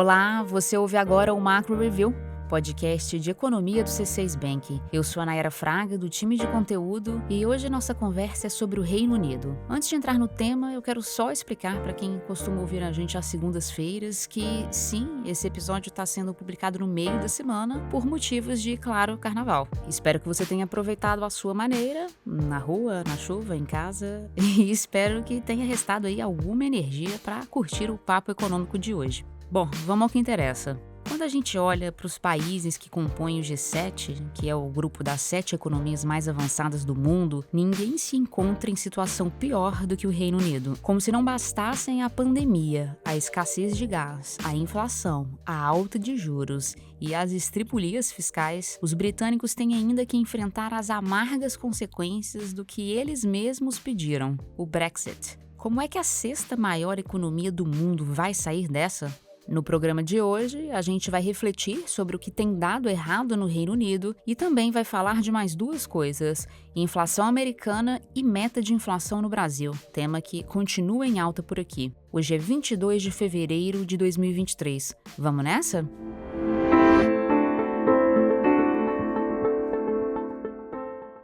Olá, você ouve agora o Macro Review, podcast de economia do C6 Bank. Eu sou a Nayara Fraga, do time de conteúdo, e hoje nossa conversa é sobre o Reino Unido. Antes de entrar no tema, eu quero só explicar para quem costuma ouvir a gente às segundas-feiras que, sim, esse episódio está sendo publicado no meio da semana por motivos de, claro, carnaval. Espero que você tenha aproveitado à sua maneira, na rua, na chuva, em casa, e espero que tenha restado aí alguma energia para curtir o papo econômico de hoje. Bom, vamos ao que interessa. Quando a gente olha para os países que compõem o G7, que é o grupo das 7 economias mais avançadas do mundo, ninguém se encontra em situação pior do que o Reino Unido. Como se não bastassem a pandemia, a escassez de gás, a inflação, a alta de juros e as estripulias fiscais, os britânicos têm ainda que enfrentar as amargas consequências do que eles mesmos pediram, o Brexit. Como é que a sexta maior economia do mundo vai sair dessa? No programa de hoje, a gente vai refletir sobre o que tem dado errado no Reino Unido e também vai falar de mais duas coisas: inflação americana e meta de inflação no Brasil, tema que continua em alta por aqui. Hoje é 22 de fevereiro de 2023. Vamos nessa?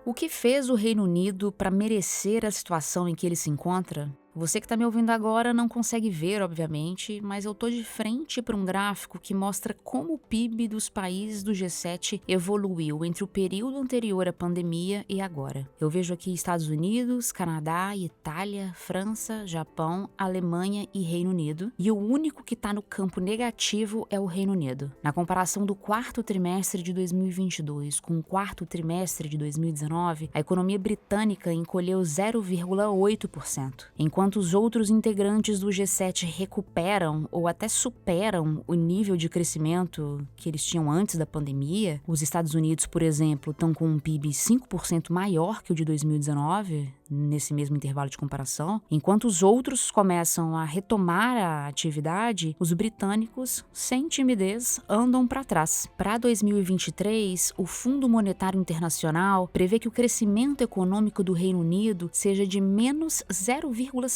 O que fez o Reino Unido para merecer a situação em que ele se encontra? Você que está me ouvindo agora não consegue ver, obviamente, mas eu estou de frente para um gráfico que mostra como o PIB dos países do G7 evoluiu entre o período anterior à pandemia e agora. Eu vejo aqui Estados Unidos, Canadá, Itália, França, Japão, Alemanha e Reino Unido, e o único que está no campo negativo é o Reino Unido. Na comparação do quarto trimestre de 2022 com o quarto trimestre de 2019, a economia britânica encolheu 0,8%, enquanto os outros integrantes do G7 recuperam ou até superam o nível de crescimento que eles tinham antes da pandemia. Os Estados Unidos, por exemplo, estão com um PIB 5% maior que o de 2019, nesse mesmo intervalo de comparação. Enquanto os outros começam a retomar a atividade, os britânicos, sem timidez, andam para trás. Para 2023, o Fundo Monetário Internacional prevê que o crescimento econômico do Reino Unido seja de menos 0,6%,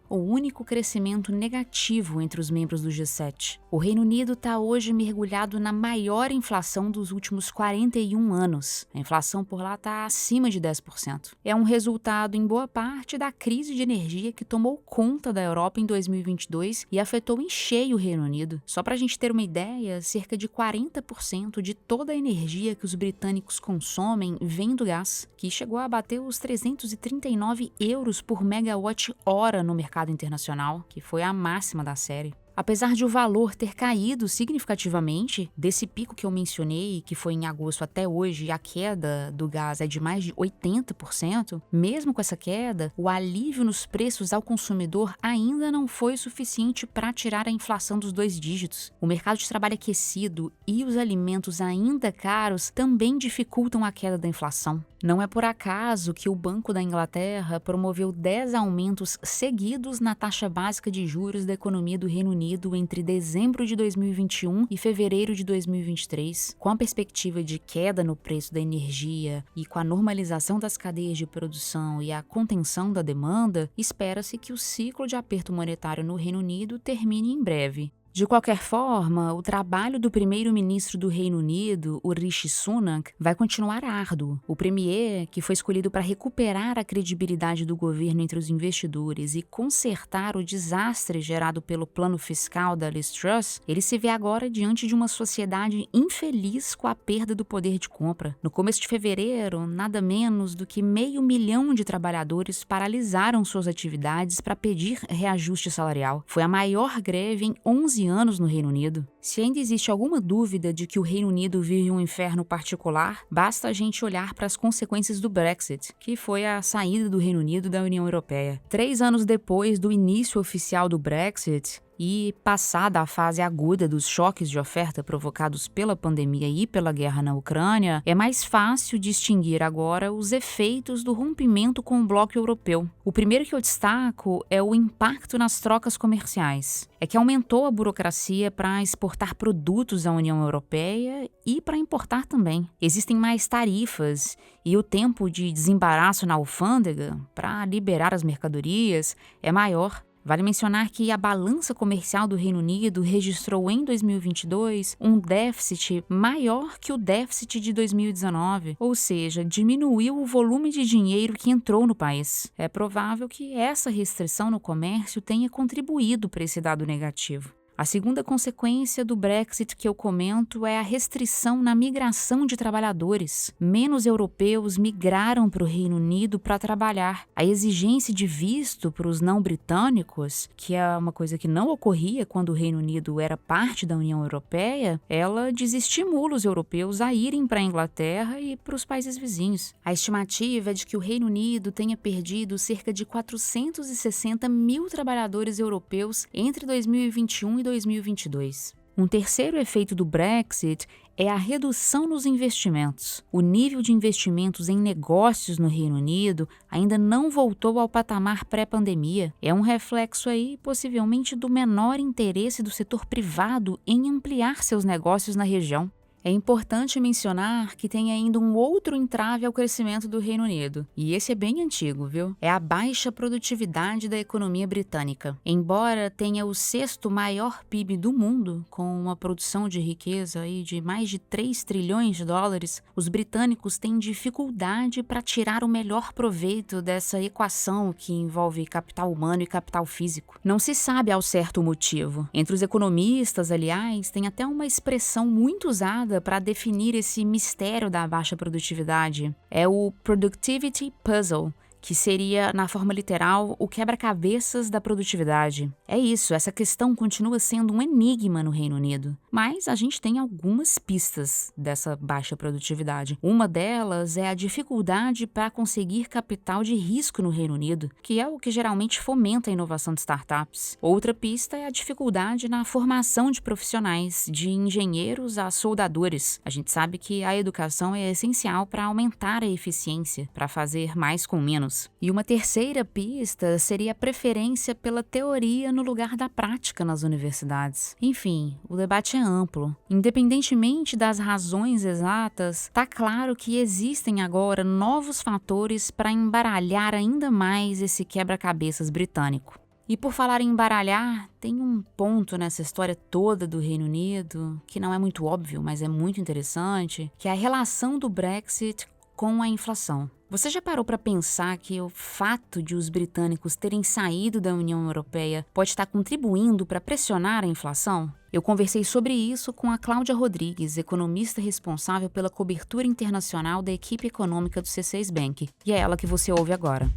o único crescimento negativo entre os membros do G7. O Reino Unido está hoje mergulhado na maior inflação dos últimos 41 anos. A inflação por lá está acima de 10%. É um resultado, em boa parte, da crise de energia que tomou conta da Europa em 2022 e afetou em cheio o Reino Unido. Só para a gente ter uma ideia, cerca de 40% de toda a energia que os britânicos consomem vem do gás, que chegou a bater os 339 euros por megawatt-hora no mercado internacional, que foi a máxima da série. Apesar de o valor ter caído significativamente, desse pico que eu mencionei, que foi em agosto até hoje, a queda do gás é de mais de 80%, mesmo com essa queda, o alívio nos preços ao consumidor ainda não foi suficiente para tirar a inflação dos 2 dígitos. O mercado de trabalho aquecido e os alimentos ainda caros também dificultam a queda da inflação. Não é por acaso que o Banco da Inglaterra promoveu 10 aumentos seguidos na taxa básica de juros da economia do Reino Unido entre dezembro de 2021 e fevereiro de 2023. Com a perspectiva de queda no preço da energia e com a normalização das cadeias de produção e a contenção da demanda, espera-se que o ciclo de aperto monetário no Reino Unido termine em breve. De qualquer forma, o trabalho do primeiro-ministro do Reino Unido, o Rishi Sunak, vai continuar árduo. O premier, que foi escolhido para recuperar a credibilidade do governo entre os investidores e consertar o desastre gerado pelo plano fiscal da Liz Truss, ele se vê agora diante de uma sociedade infeliz com a perda do poder de compra. No começo de fevereiro, nada menos do que 500 mil de trabalhadores paralisaram suas atividades para pedir reajuste salarial. Foi a maior greve em 11 anos no Reino Unido. Se ainda existe alguma dúvida de que o Reino Unido vive um inferno particular, basta a gente olhar para as consequências do Brexit, que foi a saída do Reino Unido da União Europeia. 3 anos depois do início oficial do Brexit, e passada a fase aguda dos choques de oferta provocados pela pandemia e pela guerra na Ucrânia, é mais fácil distinguir agora os efeitos do rompimento com o bloco europeu. O primeiro que eu destaco é o impacto nas trocas comerciais. É que aumentou a burocracia para exportar produtos à União Europeia e para importar também. Existem mais tarifas e o tempo de desembaraço na alfândega para liberar as mercadorias é maior. Vale mencionar que a balança comercial do Reino Unido registrou em 2022 um déficit maior que o déficit de 2019, ou seja, diminuiu o volume de dinheiro que entrou no país. É provável que essa restrição no comércio tenha contribuído para esse dado negativo. A segunda consequência do Brexit que eu comento é a restrição na migração de trabalhadores. Menos europeus migraram para o Reino Unido para trabalhar. A exigência de visto para os não britânicos, que é uma coisa que não ocorria quando o Reino Unido era parte da União Europeia, ela desestimula os europeus a irem para a Inglaterra e para os países vizinhos. A estimativa é de que o Reino Unido tenha perdido cerca de 460 mil trabalhadores europeus entre 2021 e 2022. Um terceiro efeito do Brexit é a redução nos investimentos. O nível de investimentos em negócios no Reino Unido ainda não voltou ao patamar pré-pandemia. É um reflexo aí, possivelmente, do menor interesse do setor privado em ampliar seus negócios na região. É importante mencionar que tem ainda um outro entrave ao crescimento do Reino Unido, e esse é bem antigo, viu? É a baixa produtividade da economia britânica. Embora tenha o sexto maior PIB do mundo, com uma produção de riqueza aí de mais de 3 trilhões de dólares, os britânicos têm dificuldade para tirar o melhor proveito dessa equação que envolve capital humano e capital físico. Não se sabe ao certo o motivo. Entre os economistas, aliás, tem até uma expressão muito usada para definir esse mistério da baixa produtividade. É o Productivity Puzzle, que seria, na forma literal, o quebra-cabeças da produtividade. É isso, essa questão continua sendo um enigma no Reino Unido. Mas a gente tem algumas pistas dessa baixa produtividade. Uma delas é a dificuldade para conseguir capital de risco no Reino Unido, que é o que geralmente fomenta a inovação de startups. Outra pista é a dificuldade na formação de profissionais, de engenheiros a soldadores. A gente sabe que a educação é essencial para aumentar a eficiência, para fazer mais com menos. E uma terceira pista seria a preferência pela teoria no lugar da prática nas universidades. Enfim, o debate é amplo. Independentemente das razões exatas, está claro que existem agora novos fatores para embaralhar ainda mais esse quebra-cabeças britânico. E por falar em embaralhar, tem um ponto nessa história toda do Reino Unido, que não é muito óbvio, mas é muito interessante, que é a relação do Brexit com a inflação. Você já parou para pensar que o fato de os britânicos terem saído da União Europeia pode estar contribuindo para pressionar a inflação? Eu conversei sobre isso com a Cláudia Rodrigues, economista responsável pela cobertura internacional da equipe econômica do C6 Bank, e é ela que você ouve agora.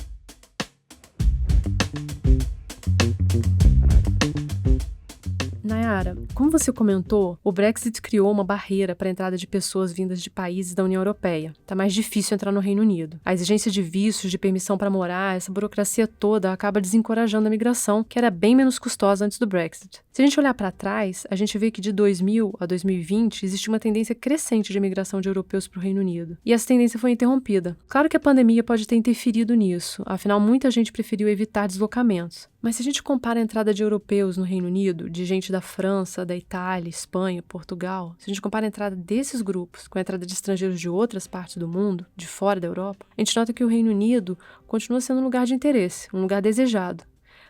Nayara, como você comentou, o Brexit criou uma barreira para a entrada de pessoas vindas de países da União Europeia. Está mais difícil entrar no Reino Unido. A exigência de vistos, de permissão para morar, essa burocracia toda acaba desencorajando a migração, que era bem menos custosa antes do Brexit. Se a gente olhar para trás, a gente vê que de 2000 a 2020 existe uma tendência crescente de imigração de europeus para o Reino Unido. E essa tendência foi interrompida. Claro que a pandemia pode ter interferido nisso, afinal muita gente preferiu evitar deslocamentos. Mas se a gente compara a entrada de europeus no Reino Unido, de gente da França, da Itália, Espanha, Portugal, se a gente compara a entrada desses grupos com a entrada de estrangeiros de outras partes do mundo, de fora da Europa, a gente nota que o Reino Unido continua sendo um lugar de interesse, um lugar desejado.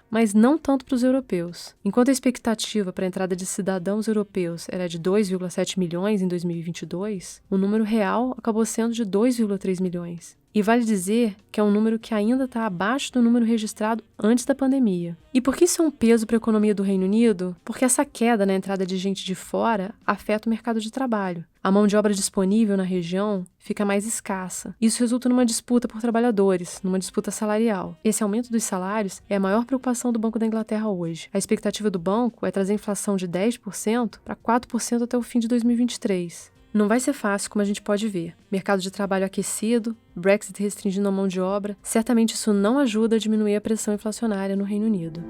Mas não tanto para os europeus. Enquanto a expectativa para a entrada de cidadãos europeus era de 2,7 milhões em 2022, o número real acabou sendo de 2,3 milhões. E vale dizer que é um número que ainda está abaixo do número registrado antes da pandemia. E por que isso é um peso para a economia do Reino Unido? Porque essa queda na entrada de gente de fora afeta o mercado de trabalho. A mão de obra disponível na região fica mais escassa. Isso resulta numa disputa por trabalhadores, numa disputa salarial. Esse aumento dos salários é a maior preocupação do Banco da Inglaterra hoje. A expectativa do banco é trazer a inflação de 10% para 4% até o fim de 2023. Não vai ser fácil, como a gente pode ver. Mercado de trabalho aquecido, Brexit restringindo a mão de obra, certamente isso não ajuda a diminuir a pressão inflacionária no Reino Unido.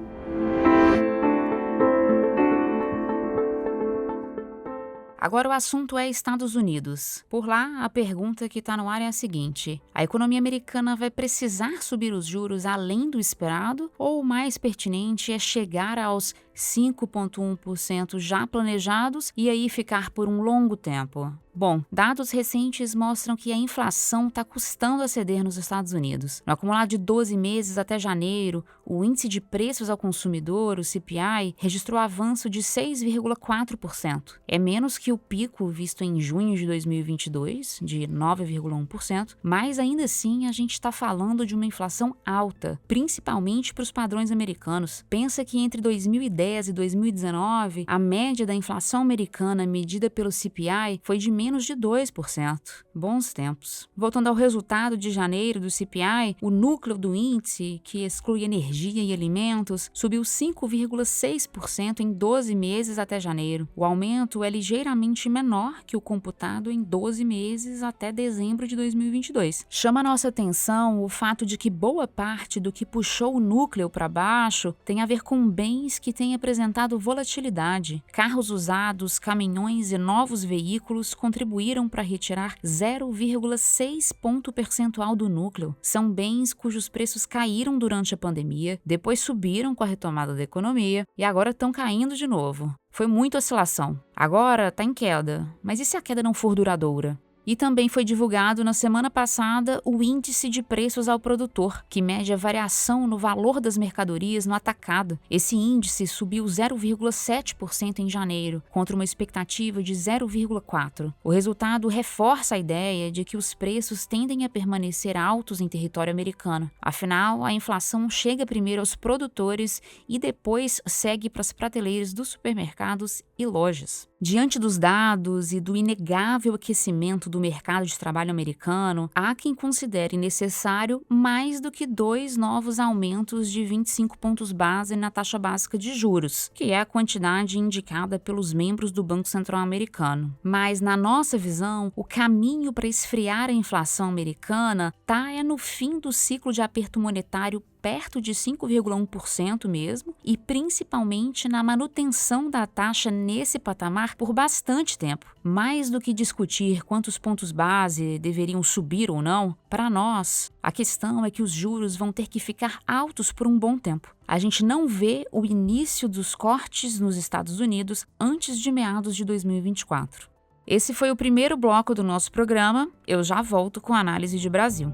Agora o assunto é Estados Unidos. Por lá, a pergunta que está no ar é a seguinte: a economia americana vai precisar subir os juros além do esperado ou o mais pertinente é chegar aos 5,1% já planejados e aí ficar por um longo tempo. Bom, dados recentes mostram que a inflação está custando a ceder nos Estados Unidos. No acumulado de 12 meses até janeiro, o índice de preços ao consumidor, o CPI, registrou avanço de 6,4%. É menos que o pico visto em junho de 2022, de 9,1%, mas ainda assim a gente está falando de uma inflação alta, principalmente para os padrões americanos. Pensa que entre 2010 e 2019, a média da inflação americana medida pelo CPI foi de menos de 2%. Bons tempos. Voltando ao resultado de janeiro do CPI, o núcleo do índice, que exclui energia e alimentos, subiu 5,6% em 12 meses até janeiro. O aumento é ligeiramente menor que o computado em 12 meses até dezembro de 2022. Chama nossa atenção o fato de que boa parte do que puxou o núcleo para baixo tem a ver com bens que têm apresentado volatilidade. Carros usados, caminhões e novos veículos contribuíram para retirar 0,6 ponto percentual do núcleo. São bens cujos preços caíram durante a pandemia, depois subiram com a retomada da economia e agora estão caindo de novo. Foi muita oscilação. Agora está em queda, mas e se a queda não for duradoura? E também foi divulgado na semana passada o índice de preços ao produtor, que mede a variação no valor das mercadorias no atacado. Esse índice subiu 0,7% em janeiro, contra uma expectativa de 0,4%. O resultado reforça a ideia de que os preços tendem a permanecer altos em território americano. Afinal, a inflação chega primeiro aos produtores e depois segue para as prateleiras dos supermercados e lojas. Diante dos dados e do inegável aquecimento do mercado de trabalho americano, há quem considere necessário mais do que 2 novos aumentos de 25 pontos base na taxa básica de juros, que é a quantidade indicada pelos membros do Banco Central americano. Mas, na nossa visão, o caminho para esfriar a inflação americana está no fim do ciclo de aperto monetário perto de 5,1% mesmo, e principalmente na manutenção da taxa nesse patamar por bastante tempo. Mais do que discutir quantos pontos base deveriam subir ou não, para nós, a questão é que os juros vão ter que ficar altos por um bom tempo. A gente não vê o início dos cortes nos Estados Unidos antes de meados de 2024. Esse foi o primeiro bloco do nosso programa. Eu já volto com a análise de Brasil.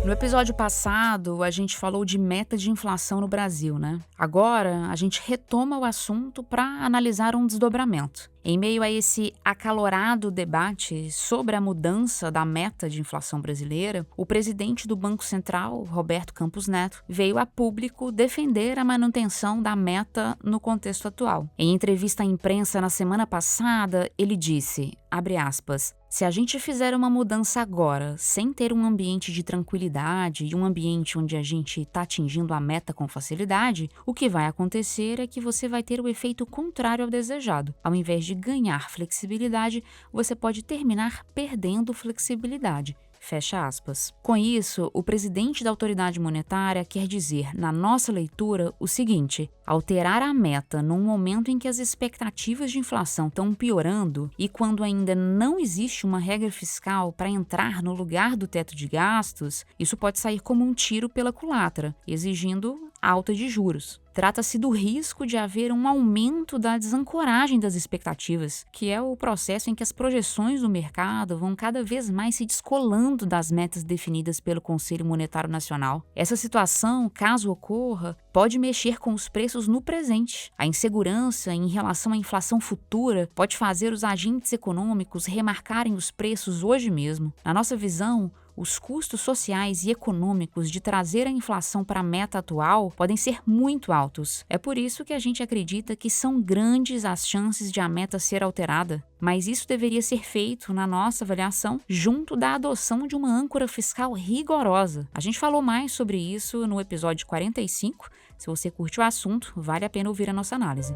No episódio passado, a gente falou de meta de inflação no Brasil, né? Agora, a gente retoma o assunto para analisar um desdobramento. Em meio a esse acalorado debate sobre a mudança da meta de inflação brasileira, o presidente do Banco Central, Roberto Campos Neto, veio a público defender a manutenção da meta no contexto atual. Em entrevista à imprensa na semana passada, ele disse, abre aspas, se a gente fizer uma mudança agora, sem ter um ambiente de tranquilidade e um ambiente onde a gente está atingindo a meta com facilidade, o que vai acontecer é que você vai ter o efeito contrário ao desejado. Ao invés de ganhar flexibilidade, você pode terminar perdendo flexibilidade. Fecha aspas. Com isso, o presidente da autoridade monetária quer dizer, na nossa leitura, o seguinte: alterar a meta num momento em que as expectativas de inflação estão piorando e quando ainda não existe uma regra fiscal para entrar no lugar do teto de gastos, isso pode sair como um tiro pela culatra, exigindo alta de juros. Trata-se do risco de haver um aumento da desancoragem das expectativas, que é o processo em que as projeções do mercado vão cada vez mais se descolando das metas definidas pelo Conselho Monetário Nacional. Essa situação, caso ocorra, pode mexer com os preços no presente. A insegurança em relação à inflação futura pode fazer os agentes econômicos remarcarem os preços hoje mesmo. Na nossa visão, os custos sociais e econômicos de trazer a inflação para a meta atual podem ser muito altos. É por isso que a gente acredita que são grandes as chances de a meta ser alterada. Mas isso deveria ser feito, na nossa avaliação, junto da adoção de uma âncora fiscal rigorosa. A gente falou mais sobre isso no episódio 45. Se você curte o assunto, vale a pena ouvir a nossa análise.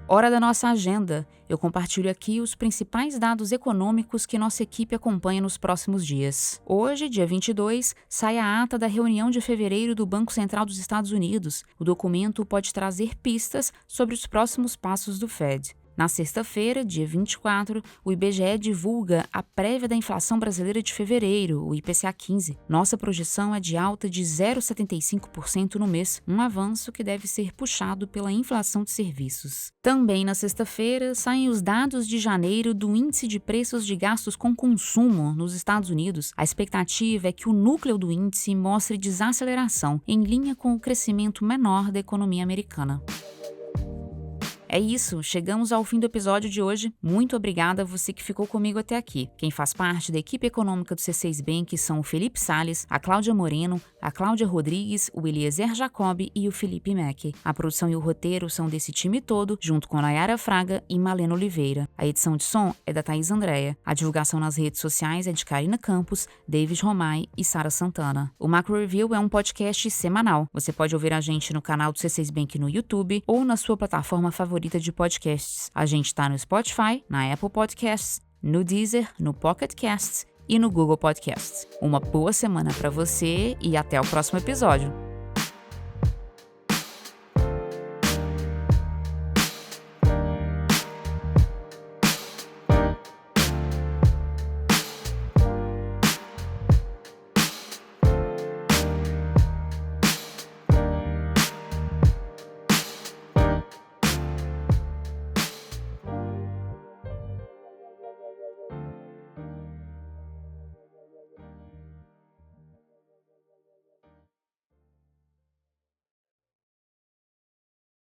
Hora da nossa agenda. Eu compartilho aqui os principais dados econômicos que nossa equipe acompanha nos próximos dias. Hoje, dia 22, sai a ata da reunião de fevereiro do Banco Central dos Estados Unidos. O documento pode trazer pistas sobre os próximos passos do Fed. Na sexta-feira, dia 24, o IBGE divulga a prévia da inflação brasileira de fevereiro, o IPCA-15. Nossa projeção é de alta de 0,75% no mês, um avanço que deve ser puxado pela inflação de serviços. Também na sexta-feira, saem os dados de janeiro do Índice de Preços de Gastos com Consumo nos Estados Unidos. A expectativa é que o núcleo do índice mostre desaceleração, em linha com o crescimento menor da economia americana. É isso, chegamos ao fim do episódio de hoje. Muito obrigada a você que ficou comigo até aqui. Quem faz parte da equipe econômica do C6 Bank são o Felipe Salles, a Cláudia Moreno, a Cláudia Rodrigues, o Eliezer Jacob e o Felipe Mack. A produção e o roteiro são desse time todo, junto com a Nayara Fraga e Malena Oliveira. A edição de som é da Thaís Andréa. A divulgação nas redes sociais é de Karina Campos, David Romai e Sara Santana. O Macro Review é um podcast semanal. Você pode ouvir a gente no canal do C6 Bank no YouTube ou na sua plataforma favorita de podcasts. A gente está no Spotify, na Apple Podcasts, no Deezer, no Pocket Casts e no Google Podcasts. Uma boa semana para você e até o próximo episódio.